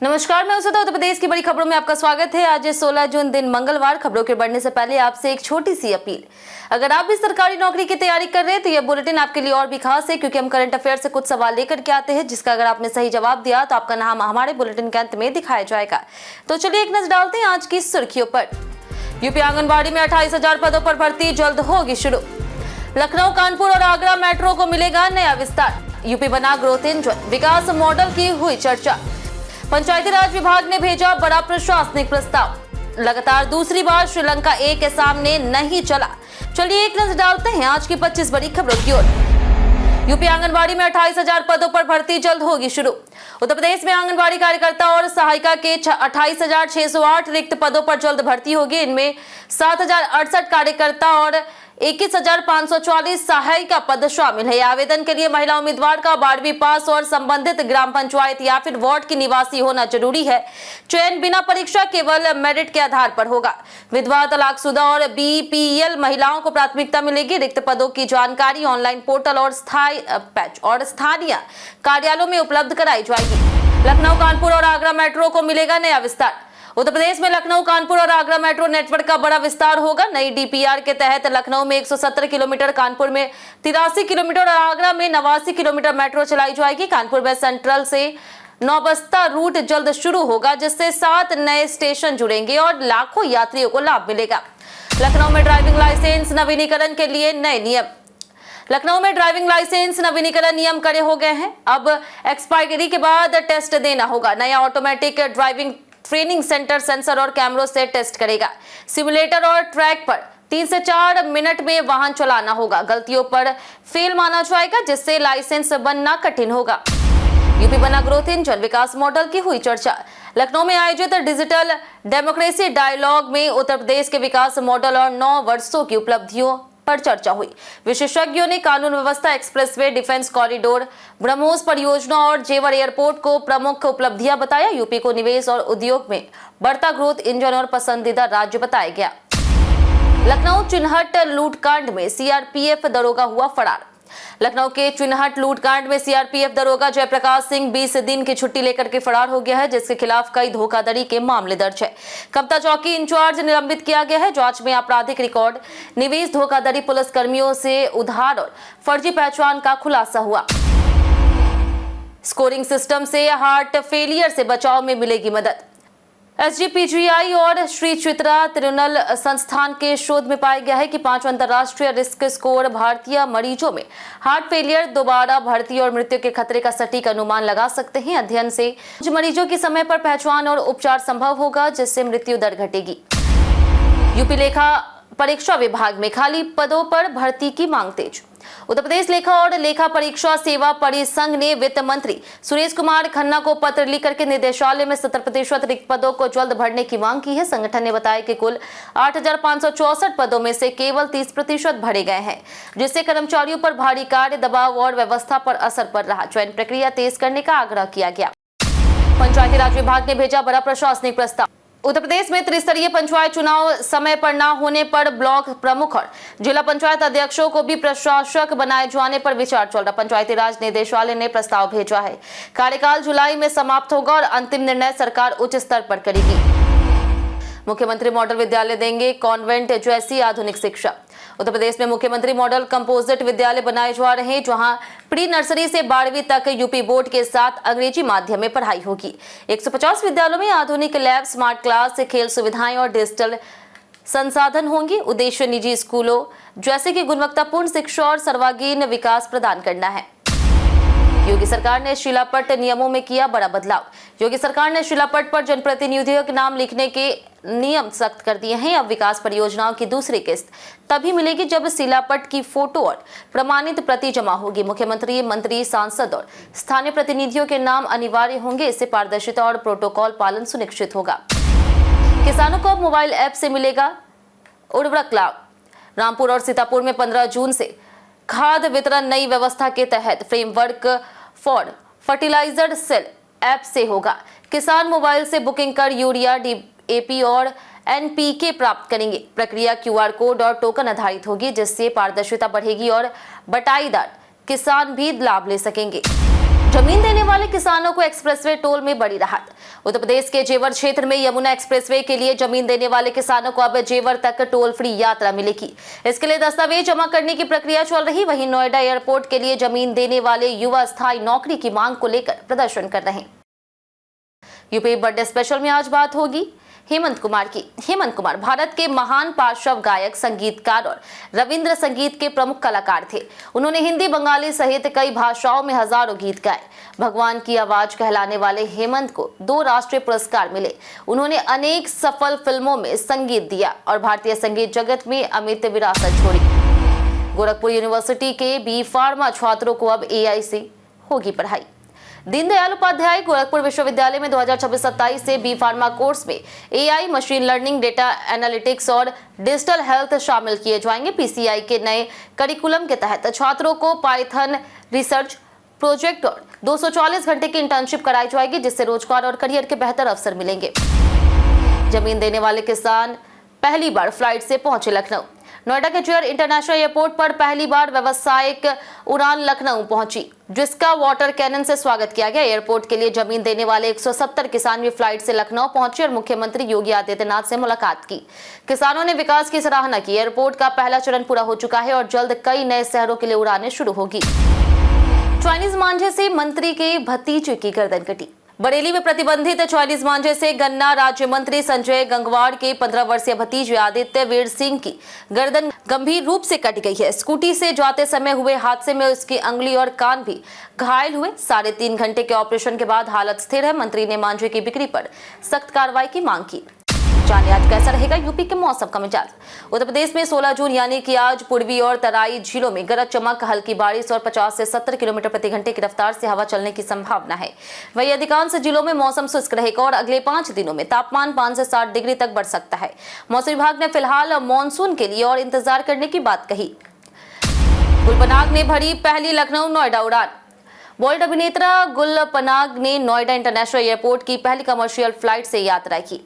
नमस्कार, मैं उत्तर प्रदेश की बड़ी खबरों में आपका स्वागत है। आज 16 जून दिन मंगलवार। खबरों के बढ़ने से पहले आपसे एक छोटी सी अपील। अगर आप भी सरकारी नौकरी की तैयारी कर रहे हैं तो यह बुलेटिन आपके लिए और भी खास है, क्योंकि हम करंट अफेयर से कुछ सवाल लेकर के आते हैं, जिसका अगर आपने सही जवाब दिया तो आपका नाम हमारे बुलेटिन के अंत में दिखाया जाएगा। तो चलिए एक नजर डालते हैं आज की सुर्खियों पर। यूपी आंगनबाड़ी में 28,000 पदों पर भर्ती जल्द होगी शुरू। लखनऊ, कानपुर और आगरा मेट्रो को मिलेगा नया विस्तार। यूपी बना ग्रोथ इंजन, विकास मॉडल की हुई चर्चा। पंचायती राज विभाग ने भेजा बड़ा प्रशासनिक प्रस्ताव। लगातार दूसरी बार श्रीलंका ए के सामने नहीं चला। चलिए एक नजर डालते हैं आज की 25 बड़ी खबरों की ओर। यूपी आंगनबाड़ी में 28,000 पदों पर भर्ती जल्द होगी शुरू। उत्तर प्रदेश में आंगनबाड़ी कार्यकर्ता और सहायिका के 28,608 रिक्त पदों पर जल्द भर्ती होगी। इनमें 7,068 कार्यकर्ता और 21,544 सहायिका पद शामिल है। आवेदन के लिए महिला उम्मीदवार का 12वीं पास और संबंधित ग्राम पंचायत या फिर वार्ड की निवासी होना जरूरी है। चयन बिना परीक्षा केवल मेरिट के आधार पर होगा। विधवा, तलाकशुदा और बीपीएल महिलाओं को प्राथमिकता मिलेगी। रिक्त पदों की जानकारी ऑनलाइन पोर्टल और स्थानीय कार्यालयों में उपलब्ध कराई जाएगी। लखनऊ, कानपुर और आगरा मेट्रो को मिलेगा नया विस्तार। उत्तर प्रदेश में लखनऊ, कानपुर और आगरा मेट्रो नेटवर्क का बड़ा विस्तार होगा। नई डीपीआर के तहत लखनऊ में 117 किलोमीटर, कानपुर में 83 किलोमीटर और आगरा में 89 किलोमीटर मेट्रो चलाई जाएगी। कानपुर में सेंट्रल से नौबस्ता रूट जल्द शुरू होगा, जिससे 7 नए स्टेशन जुड़ेंगे और लाखों यात्रियों को लाभ मिलेगा। लखनऊ में ड्राइविंग लाइसेंस नवीनीकरण के लिए नए नियम। लखनऊ में ड्राइविंग लाइसेंस नवीनीकरण नियम कड़े हो गए हैं। अब एक्सपायरी के बाद टेस्ट देना होगा। नया automatic driving training centre sensor और कैमरों से टेस्ट करेगा। सिमुलेटर और ट्रैक पर 3 से 4 मिनट में वाहन चलाना होगा। गलतियों पर फेल माना जाएगा, जिससे लाइसेंस बनना कठिन होगा। यूपी बना ग्रोथ इंजन, विकास मॉडल की हुई चर्चा। लखनऊ में आयोजित डिजिटल डेमोक्रेसी डायलॉग में उत्तर प्रदेश के विकास मॉडल और 9 वर्षों की उपलब्धियों पर चर्चा हुई। विशेषज्ञों ने कानून व्यवस्था, एक्सप्रेसवे, डिफेंस कॉरिडोर, ब्रह्मोस परियोजना और जेवर एयरपोर्ट को प्रमुख उपलब्धियां बताया। यूपी को निवेश और उद्योग में बढ़ता ग्रोथ इंजन और पसंदीदा राज्य बताया गया। लखनऊ चिन्हट लूटकांड में सीआरपीएफ दरोगा हुआ फरार। लखनऊ के चिन्हट लूटकांड में सीआरपीएफ दरोगा जयप्रकाश सिंह 20 दिन की छुट्टी लेकर के फरार हो गया है, जिसके खिलाफ कई धोखाधड़ी के मामले दर्ज है। कप्ता चौकी इंचार्ज निलंबित किया गया है। जांच में आपराधिक रिकॉर्ड, निवेश धोखाधड़ी, पुलिस कर्मियों से उधार और फर्जी पहचान का खुलासा हुआ। स्कोरिंग सिस्टम से हार्ट फेलियर से बचाव में मिलेगी मदद। एसजीपीजीआई और श्री चित्रा तिरुनल संस्थान के शोध में पाया गया है कि 5 अंतर्राष्ट्रीय रिस्क स्कोर भारतीय मरीजों में हार्ट फेलियर, दोबारा भर्ती और मृत्यु के खतरे का सटीक अनुमान लगा सकते हैं। अध्ययन से कुछ मरीजों की समय पर पहचान और उपचार संभव होगा, जिससे मृत्यु दर घटेगी। यूपी लेखा परीक्षा विभाग में खाली पदों पर भर्ती की मांग तेज। उत्तर प्रदेश लेखा और लेखा परीक्षा सेवा परिसंघ ने वित्त मंत्री सुरेश कुमार खन्ना को पत्र लिख करके निदेशालय में 70% रिक्त पदों को जल्द भरने की मांग की है। संगठन ने बताया कि कुल 8,564 पदों में से केवल 30% भरे गए हैं, जिससे कर्मचारियों पर भारी कार्य दबाव और व्यवस्था पर असर पड़ रहा। चयन प्रक्रिया तेज करने का आग्रह किया गया। पंचायती राज विभाग ने भेजा बड़ा प्रशासनिक प्रस्ताव। उत्तर प्रदेश में त्रिस्तरीय पंचायत चुनाव समय पर न होने पर ब्लॉक प्रमुख और जिला पंचायत अध्यक्षों को भी प्रशासक बनाए जाने पर विचार चल रहा। पंचायती राज निदेशालय ने प्रस्ताव भेजा है। कार्यकाल जुलाई में समाप्त होगा और अंतिम निर्णय सरकार उच्च स्तर पर करेगी। मुख्यमंत्री मॉडल विद्यालय देंगे कॉन्वेंट जैसी आधुनिक शिक्षा। उत्तर प्रदेश में मुख्यमंत्री मॉडल कंपोजिट विद्यालय बनाए जा रहे हैं, जहां प्री नर्सरी से 12वीं तक यूपी बोर्ड के साथ अंग्रेजी माध्यम में पढ़ाई होगी। 150 विद्यालयों में आधुनिक लैब, स्मार्ट क्लास, खेल सुविधाएं और डिजिटल संसाधन होंगे। उद्देश्य निजी स्कूलों जैसे कि गुणवत्तापूर्ण शिक्षा और सर्वांगीण विकास प्रदान करना है। योगी सरकार ने शिलापट नियमों में किया बड़ा बदलाव। योगी सरकार ने शिलापट पर जनप्रतिनिधियों के नाम लिखने के नियम सख्त कर दिए हैं। अब विकास परियोजनाओं की दूसरी किस्त तभी मिलेगी जब शिलापट की फोटो और प्रमाणित प्रति जमा होगी। मुख्यमंत्री, मंत्री, सांसद और स्थानीय प्रतिनिधियों के नाम अनिवार्य होंगे। इससे पारदर्शिता और प्रोटोकॉल पालन सुनिश्चित होगा। किसानों को अब मोबाइल ऐप से मिलेगा उर्वरक लाभ। रामपुर और सीतापुर में 15 जून से खाद वितरण नई व्यवस्था के तहत framework for fertilizer sale app से होगा। किसान मोबाइल से बुकिंग कर यूरिया, डीएपी और एनपीके प्राप्त करेंगे। प्रक्रिया क्यूआर कोड और टोकन आधारित होगी, जिससे पारदर्शिता बढ़ेगी और बटाईदार किसान भी लाभ ले सकेंगे। जमीन देने वाले किसानों को एक्सप्रेसवे टोल में बड़ी राहत। उत्तर प्रदेश के जेवर क्षेत्र में यमुना एक्सप्रेसवे के लिए जमीन देने वाले किसानों को अब जेवर तक टोल फ्री यात्रा मिलेगी। इसके लिए दस्तावेज जमा करने की प्रक्रिया चल रही। वहीं नोएडा एयरपोर्ट के लिए जमीन देने वाले युवा स्थायी नौकरी की मांग को लेकर प्रदर्शन कर रहे हैं। यूपी बर्थडे स्पेशल में आज बात होगी हेमंत कुमार की। हेमंत कुमार भारत के महान पार्श्व गायक, संगीतकार और रविंद्र संगीत के प्रमुख कलाकार थे। उन्होंने हिंदी, बंगाली सहित कई भाषाओं में हजारों गीत गाए। भगवान की आवाज कहलाने वाले हेमंत को 2 राष्ट्रीय पुरस्कार मिले। उन्होंने अनेक सफल फिल्मों में संगीत दिया और भारतीय संगीत जगत में अमिट विरासत छोड़ी। गोरखपुर यूनिवर्सिटी के बी फार्मा छात्रों को अब AI से होगी पढ़ाई। दीनदयाल उपाध्याय गोरखपुर विश्वविद्यालय में 2026-27 से बी फार्मा कोर्स में AI, machine learning, data analytics और डिजिटल हेल्थ शामिल किए जाएंगे। PCI के नए करिकुलम के तहत छात्रों को पाइथन रिसर्च प्रोजेक्ट और 240 घंटे की इंटर्नशिप कराई जाएगी, जिससे रोजगार और करियर के बेहतर अवसर मिलेंगे। जमीन देने वाले किसान पहली बार फ्लाइट से पहुंचे लखनऊ। नोएडा के जेवर इंटरनेशनल एयरपोर्ट पर पहली बार व्यावसायिक उड़ान लखनऊ पहुंची, जिसका वाटर कैनन से स्वागत किया गया। एयरपोर्ट के लिए जमीन देने वाले 170 किसान भी फ्लाइट से लखनऊ पहुंचे और मुख्यमंत्री योगी आदित्यनाथ से मुलाकात की। किसानों ने विकास की सराहना की। एयरपोर्ट का पहला चरण पूरा हो चुका है और जल्द कई नए शहरों के लिए उड़ानें शुरू होगी। चाइनीज मांझे से मंत्री के भतीजे की गर्दन कटी। बरेली में प्रतिबंधित चाइनीज मांझे से गन्ना राज्य मंत्री संजय गंगवार के 15 वर्षीय भतीजे आदित्य वीर सिंह की गर्दन गंभीर रूप से कट गई है। स्कूटी से जाते समय हुए हादसे में उसकी अंगुली और कान भी घायल हुए। 3.5 घंटे के ऑपरेशन के बाद हालत स्थिर है। मंत्री ने मांझे की बिक्री पर सख्त कार्रवाई की मांग की। जानिए आज कैसा रहेगा यूपी के मौसम का मिजाज। उत्तर प्रदेश में 16 जून यानी कि आज पूर्वी और तराई जिलों में गरज चमक, हल्की बारिश और 50 से 70 किलोमीटर प्रति घंटे की रफ्तार से हवा चलने की संभावना है। वहीं अधिकांश जिलों में मौसम शुष्क रहेगा और अगले 5 दिनों में तापमान 5 से 7 डिग्री तक बढ़ सकता है। मौसम विभाग ने फिलहाल मानसून के लिए और इंतजार करने की बात कही। गुलपनाग ने भरी पहली लखनऊ नोएडा उड़ान। बॉलीवुड अभिनेता गुलपनाग ने नोएडा इंटरनेशनल एयरपोर्ट की पहली कमर्शियल फ्लाइट से यात्रा की।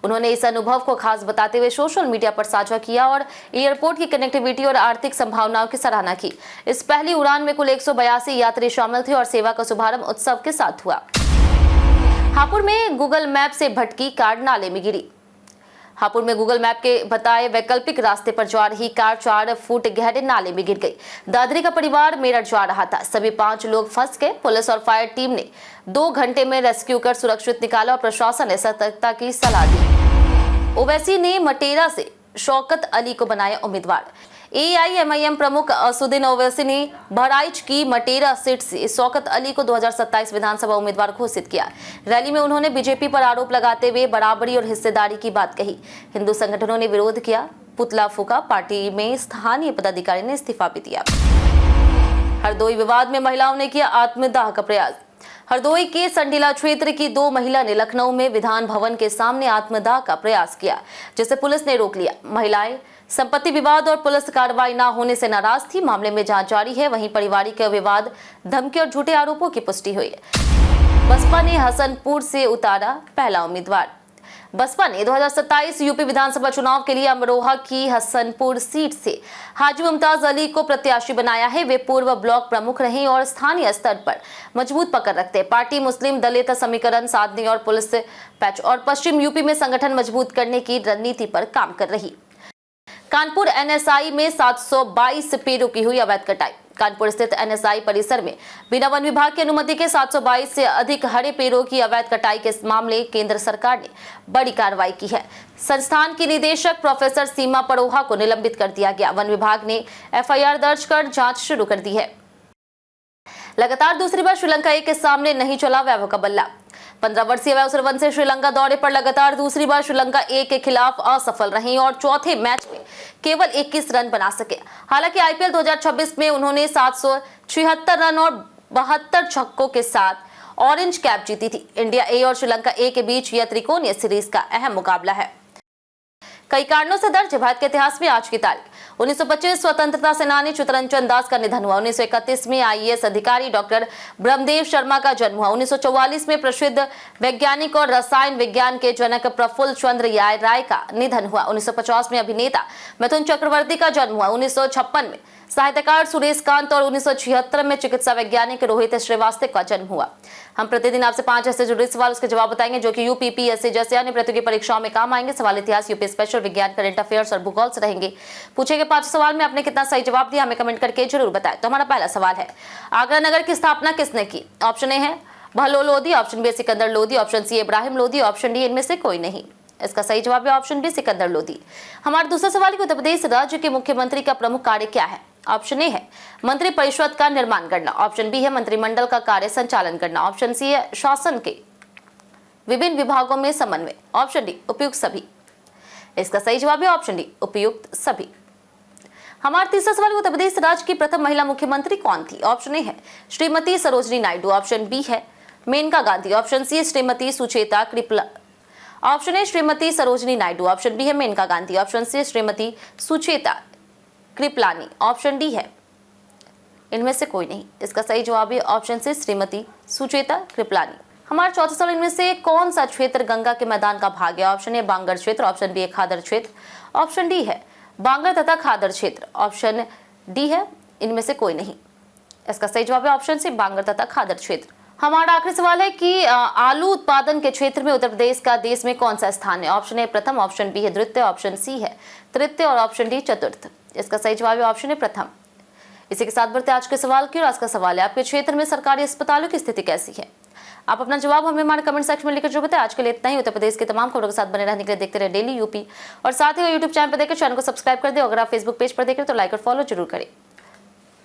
उन्होंने इस अनुभव को खास बताते हुए सोशल मीडिया पर साझा किया और एयरपोर्ट की कनेक्टिविटी और आर्थिक संभावनाओं की सराहना की। इस पहली उड़ान में कुल 182 यात्री शामिल थे और सेवा का शुभारंभ उत्सव के साथ हुआ। हापुड़ में गूगल मैप से भटकी कार नाले में गिरी। हापुड़ में गूगल मैप के बताए वैकल्पिक रास्ते पर जा रही कार 4 फुट गहरे नाले में गिर गई। दादरी का परिवार मेरठ जा रहा था। सभी 5 लोग फंस गए। पुलिस और फायर टीम ने 2 घंटे में रेस्क्यू कर सुरक्षित निकाला और प्रशासन ने सतर्कता की सलाह दी। ओवैसी ने मटेरा से शौकत अली को बनाया उम्मीदवार। AIMIM प्रमुख असुद्दीन ओवैसी ने बहराइच की मटेरा सीट से शौकत अली को 2027 विधानसभा उम्मीदवार घोषित किया। रैली में उन्होंने बीजेपी पर आरोप लगाते हुए बराबरी और हिस्सेदारी की बात कही। हिंदू संगठनों ने विरोध किया, पुतला फूका। पार्टी में स्थानीय पदाधिकारी ने इस्तीफा भी दिया। हरदोई विवाद में महिलाओं ने किया आत्मदाह का प्रयास। हरदोई के संडीला क्षेत्र की 2 महिला ने लखनऊ में विधान भवन के सामने आत्मदाह का प्रयास किया, जिसे पुलिस ने रोक लिया। महिलाएं संपत्ति विवाद और पुलिस कार्रवाई न होने से नाराज थी। मामले में जांच जारी है। वहीं पारिवारिक विवाद, धमकी और झूठे आरोपों की पुष्टि हुई है। बसपा ने हसनपुर से उतारा पहला उम्मीदवार। बसपा ने 2027 यूपी विधानसभा चुनाव के लिए अमरोहा की हसनपुर सीट से हाजी मुमताज अली को प्रत्याशी बनाया है। वे पूर्व ब्लॉक प्रमुख रहे और स्थानीय स्तर पर मजबूत पकड़ रखते। पार्टी मुस्लिम दलित समीकरण साधने और पुलिस पैच और पश्चिम यूपी में संगठन मजबूत करने की रणनीति पर काम कर रही। कानपुर NSI में 722 पेड़ों की हुई अवैध कटाई। कानपुर स्थित NSI परिसर में बिना वन विभाग की अनुमति के 722 से अधिक हरे पेड़ों की अवैध कटाई के मामले केंद्र सरकार ने बड़ी कार्रवाई की है। संस्थान की निदेशक प्रोफेसर सीमा परोहा को निलंबित कर दिया गया। वन विभाग ने FIR दर्ज कर जांच शुरू कर दी है। लगातार दूसरी बार श्रीलंका के सामने नहीं चला वैभव का बल्ला। 15 वर्षीय वैभव सूर्यवंशी श्रीलंका दौरे पर लगातार दूसरी बार श्रीलंका के खिलाफ असफल रही और चौथे मैच में केवल 21 रन बना सके। हालांकि IPL 2026 में उन्होंने 776 रन और 72 छक्कों के साथ ऑरेंज कैप जीती थी। इंडिया A और श्रीलंका A के बीच यह त्रिकोणीय सीरीज का अहम मुकाबला है। कई कारणों से दर्ज है भारत के इतिहास में आज की तारीख 1925 स्वतंत्रता सेनानी चित्तरंजन दास का निधन हुआ। 1931 में आईएएस अधिकारी डॉक्टर ब्रह्मदेव शर्मा का जन्म हुआ। 1944 में प्रसिद्ध वैज्ञानिक और रसायन विज्ञान के जनक प्रफुल्ल चंद्र राय का निधन हुआ। 1950 में अभिनेता मिथुन चक्रवर्ती का जन्म हुआ। 1956 में साहित्यकार सुरेश कांत और 1976 में चिकित्सा वैज्ञानिक रोहित श्रीवास्तव का जन्म हुआ। हम प्रतिदिन आपसे 5 ऐसे जुड़े सवाल उसके जवाब बताएंगे जो कि यूपीपीएससी जैसे अन्य प्रतियोगी परीक्षाओं में काम आएंगे। सवाल इतिहास, यूपी स्पेशल, विज्ञान, करंट अफेयर्स और भूगोल से रहेंगे। पूछे गए 5 सवाल में आपने कितना सही जवाब दिया हमें कमेंट करके जरूर बताएं। तो हमारा पहला सवाल है, आगरा नगर की स्थापना किसने की? ऑप्शन ए है Bahlol Lodhi, option B Sikandar Lodhi, option C Ibrahim Lodhi, option D इनमें से कोई नहीं। इसका सही जवाब है ऑप्शन बी सिकंदर लोधी। हमारा दूसरा सवाल, उत्तर प्रदेश राज्य के मुख्यमंत्री का प्रमुख कार्य क्या है? ऑप्शन ए है मंत्री परिषद का निर्माण करना, ऑप्शन बी है मंत्रिमंडल का कार्य संचालन करना, ऑप्शन सी है शासन के विभिन्न विभागों में समन्वय, ऑप्शन डी उपयुक्त सभी। इसका सही जवाब है ऑप्शन डी उपयुक्त सभी। हमारा तीसरा सवाल, उत्तर प्रदेश राज्य की प्रथम महिला मुख्यमंत्री कौन थी? ऑप्शन ए है श्रीमती सरोजिनी नायडू, ऑप्शन बी है मेनका गांधी, ऑप्शन सी है Shrimati Sucheta Kripala, option A Shrimati Sarojini Naidu, option B है मेनका गांधी, ऑप्शन सी है श्रीमती सुचेता कृपलानी, ऑप्शन डी है इनमें से कोई नहीं। इसका सही जवाब है ऑप्शन सी श्रीमती सुचेता कृपलानी। हमारा चौथा सवाल, इनमें से कौन सा क्षेत्र गंगा के मैदान का भाग है? ऑप्शन ए बांगर क्षेत्र, ऑप्शन बी है खादर क्षेत्र, ऑप्शन डी है बांगर तथा खादर क्षेत्र, ऑप्शन डी है इनमें से कोई नहीं। इसका सही जवाब है ऑप्शन सी बांगर तथा खादर क्षेत्र। हमारा आखिरी सवाल है कि आलू उत्पादन के क्षेत्र में उत्तर प्रदेश का देश में कौन सा स्थान है? ऑप्शन ए प्रथम, ऑप्शन बी है द्वितीय, ऑप्शन सी है तृतीय और ऑप्शन डी चतुर्थ। इसका सही जवाब है ऑप्शन ए प्रथम। इसी के साथ बढ़ते आज के सवाल की, और आज का सवाल है आपके क्षेत्र में सरकारी अस्पतालों की स्थिति कैसी है? आप अपना जवाब हमें हमारे कमेंट सेक्शन में लिखकर जो बताएं। आज के लिए इतना ही। उत्तर प्रदेश के तमाम खबरों के साथ बने रहने के लिए देखते रहे डेली यूपी, और साथ ही यूट्यूब चैनल पर देखकर चैनल को सब्सक्राइब कर दे। अगर आप फेसबुक पेज पर देख रहे हो तो लाइक और फॉलो जरूर करें।